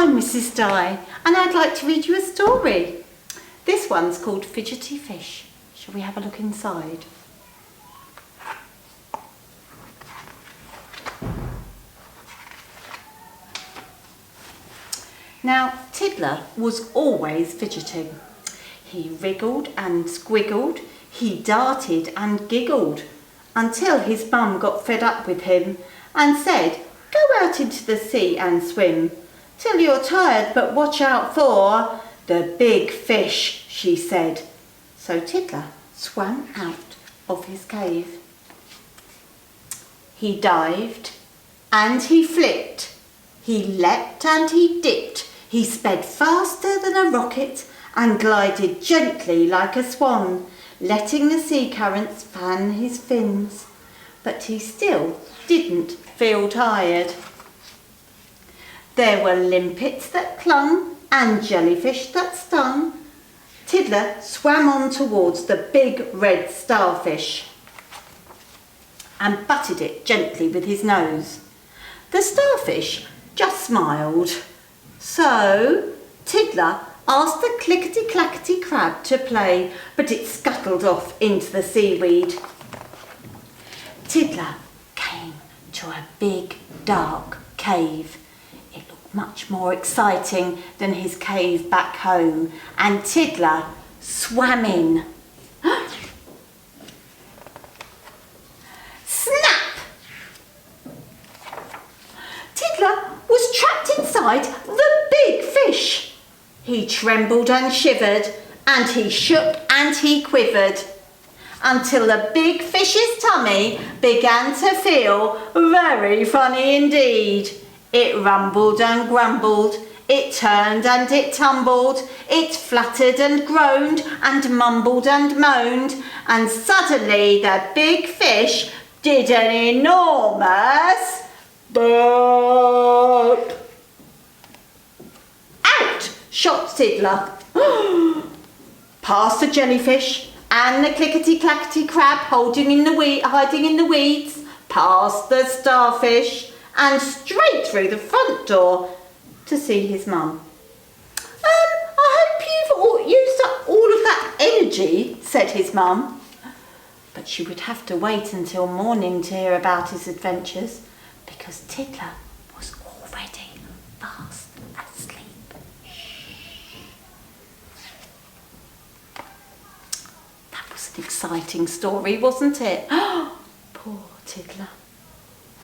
I'm Mrs. Di, and I'd like to read you a story. This one's called Fidgety Fish. Shall we have a look inside? Now, Tiddler was always fidgeting. He wriggled and squiggled, he darted and giggled, until his mum got fed up with him and said, "Go out into the sea and swim, till you're tired, but watch out for the big fish," she said. So Tiddler swam out of his cave. He dived and he flipped, he leapt and he dipped, he sped faster than a rocket and glided gently like a swan, letting the sea currents fan his fins. But he still didn't feel tired. There were limpets that clung and jellyfish that stung. Tiddler swam on towards the big red starfish and butted it gently with his nose. The starfish just smiled. So Tiddler asked the clickety-clackety crab to play, but it scuttled off into the seaweed. Tiddler came to a big, dark cave. It looked much more exciting than his cave back home, and Tiddler swam in. Snap! Tiddler was trapped inside the big fish. He trembled and shivered, and he shook and he quivered, until the big fish's tummy began to feel very funny indeed. It rumbled and grumbled, it turned and it tumbled, it fluttered and groaned and mumbled and moaned, and suddenly the big fish did an enormous burp. Out shot Tiddler, past the jellyfish and the clickety-clackety crab hiding in the weeds, past the starfish, and straight through the front door to see his mum. I hope you've used up all of that energy, said his mum. But she would have to wait until morning to hear about his adventures, because Tiddler was already fast asleep. That was an exciting story, wasn't it? Poor Tiddler.